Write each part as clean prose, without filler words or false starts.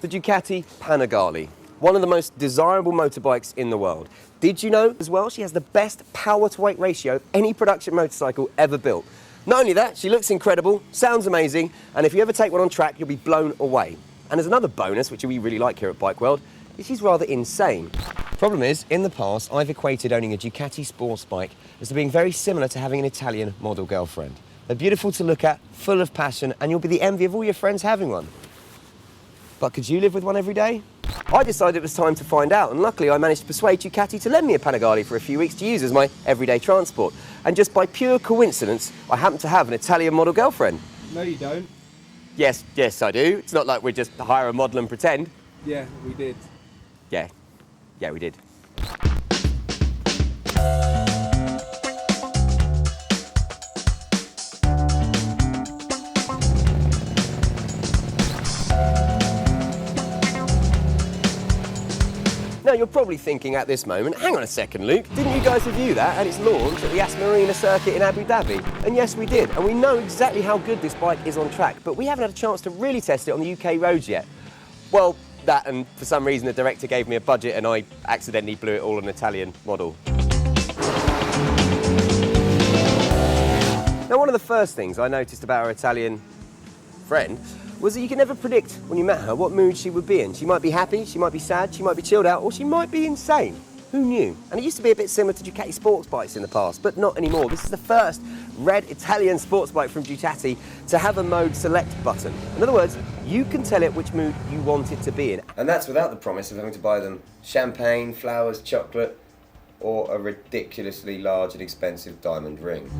The Ducati Panigale, one of the most desirable motorbikes in the world. Did you know as well she has the best power to weight ratio of any production motorcycle ever built? Not only that, she looks incredible, sounds amazing, and if you ever take one on track, you'll be blown away. And there's another bonus, which we really like here at Bike World, is she's rather insane. Problem is, in the past, I've equated owning a Ducati sports bike as to being very similar to having an Italian model girlfriend. They're beautiful to look at, full of passion, and you'll be the envy of all your friends having one. But could you live with one every day? I decided it was time to find out, and luckily I managed to persuade Ducati to lend me a Panigale for a few weeks to use as my everyday transport. And just by pure coincidence, I happen to have an Italian model girlfriend. No, you don't. Yes, I do. It's not like we just hire a model and pretend. Yeah, we did. Yeah, we did. Now, you're probably thinking at this moment, hang on a second, Luke, didn't you guys review that at its launch at the Yas Marina circuit in Abu Dhabi? And yes, we did, and we know exactly how good this bike is on track, but we haven't had a chance to really test it on the UK roads yet. Well, that, and for some reason the director gave me a budget and I accidentally blew it all on an Italian model. Now, one of the first things I noticed about our Italian friend was that you can never predict when you met her what mood she would be in. She might be happy, she might be sad, she might be chilled out, or she might be insane. Who knew? And it used to be a bit similar to Ducati sports bikes in the past, but not anymore. This is the first red Italian sports bike from Ducati to have a mode select button. In other words, you can tell it which mood you want it to be in. And that's without the promise of having to buy them champagne, flowers, chocolate, or a ridiculously large and expensive diamond ring.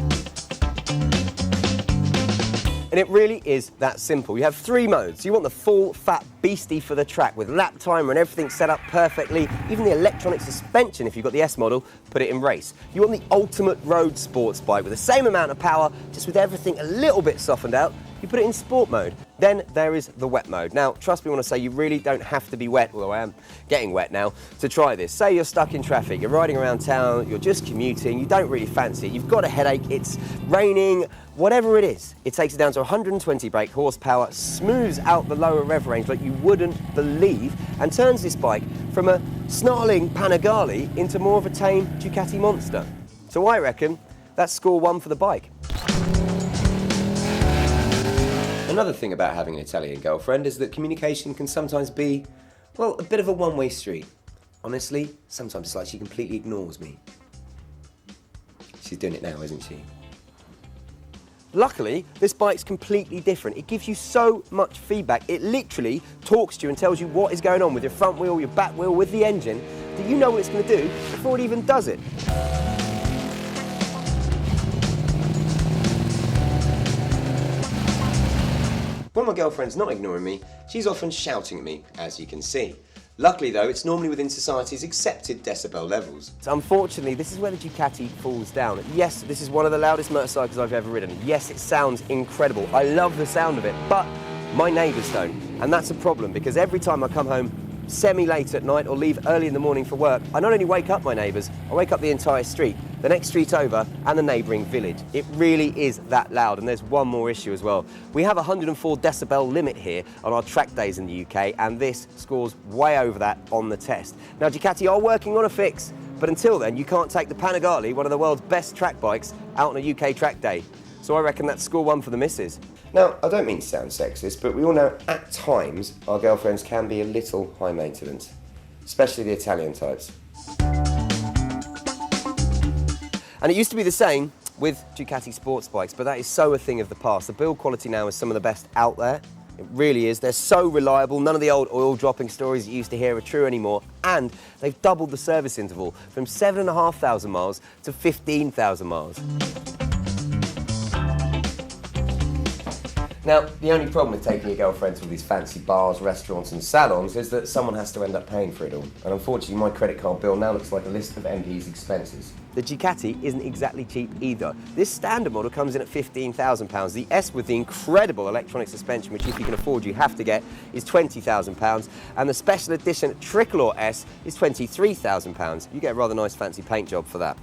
And it really is that simple. You have three modes. You want the full, fat beastie for the track with lap timer and everything set up perfectly. Even the electronic suspension, if you've got the S model, put it in race. You want the ultimate road sports bike with the same amount of power, just with everything a little bit softened out. You put it in sport mode. Then there is the wet mode. Now, trust me when I say you really don't have to be wet, although I am getting wet now, to try this. Say you're stuck in traffic, you're riding around town, you're just commuting, you don't really fancy it, you've got a headache, it's raining, whatever it is. It takes it down to 120 brake horsepower, smooths out the lower rev range like you wouldn't believe, and turns this bike from a snarling Panigale into more of a tame Ducati monster. So I reckon that's score one for the bike. Another thing about having an Italian girlfriend is that communication can sometimes be, well, a bit of a one-way street. Honestly, sometimes it's like she completely ignores me. She's doing it now, isn't she? Luckily, this bike's completely different. It gives you so much feedback. It literally talks to you and tells you what is going on with your front wheel, your back wheel, with the engine, that you know what it's going to do before it even does it. When my girlfriend's not ignoring me, she's often shouting at me, as you can see. Luckily though, it's normally within society's accepted decibel levels. So unfortunately, this is where the Ducati falls down. Yes, this is one of the loudest motorcycles I've ever ridden. Yes, it sounds incredible. I love the sound of it, but my neighbours don't. And that's a problem because every time I come home semi-late at night or leave early in the morning for work, I not only wake up my neighbours, I wake up the entire street, the next street over and the neighbouring village. It really is that loud, and there's one more issue as well. We have a 104 decibel limit here on our track days in the UK, and this scores way over that on the test. Now Ducati are working on a fix, but until then you can't take the Panigale, one of the world's best track bikes, out on a UK track day. So I reckon that's score one for the missus. Now, I don't mean to sound sexist, but we all know at times our girlfriends can be a little high maintenance, especially the Italian types. And it used to be the same with Ducati sports bikes, but that is so a thing of the past. The build quality now is some of the best out there. It really is. They're so reliable. None of the old oil dropping stories you used to hear are true anymore. And they've doubled the service interval from 7,500 miles to 15,000 miles. Now, the only problem with taking your girlfriend to all these fancy bars, restaurants and salons is that someone has to end up paying for it all. And unfortunately, my credit card bill now looks like a list of MP's expenses. The Ducati isn't exactly cheap either. This standard model comes in at £15,000. The S with the incredible electronic suspension, which if you can afford you have to get, is £20,000. And the special edition Tricolor S is £23,000. You get a rather nice fancy paint job for that.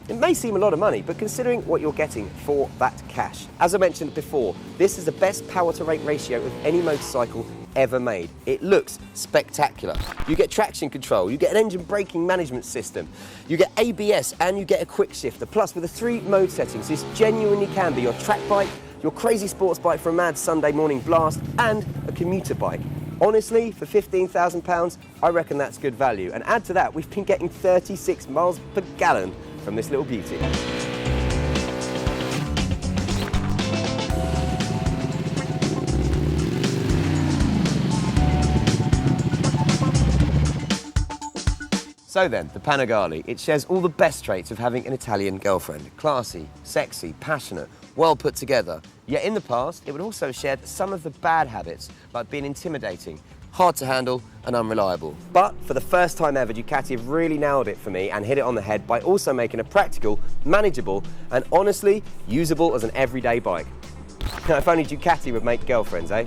It may seem a lot of money, but considering what you're getting for that cash. As I mentioned before, this is the best power to rate ratio of any motorcycle ever made. It looks spectacular. You get traction control, you get an engine braking management system, you get ABS, and you get a quick shifter. Plus, with the 3 mode settings, this genuinely can be your track bike, your crazy sports bike for a mad Sunday morning blast, and a commuter bike. Honestly, for £15,000, I reckon that's good value. And add to that, we've been getting 36 miles per gallon from this little beauty. So then, the Panigale, it shares all the best traits of having an Italian girlfriend. Classy, sexy, passionate, well put together. Yet in the past, it would also share some of the bad habits, like being intimidating, hard to handle, and unreliable. But for the first time ever, Ducati have really nailed it for me and hit it on the head by also making it practical, manageable, and honestly, usable as an everyday bike. Now, if only Ducati would make girlfriends, eh?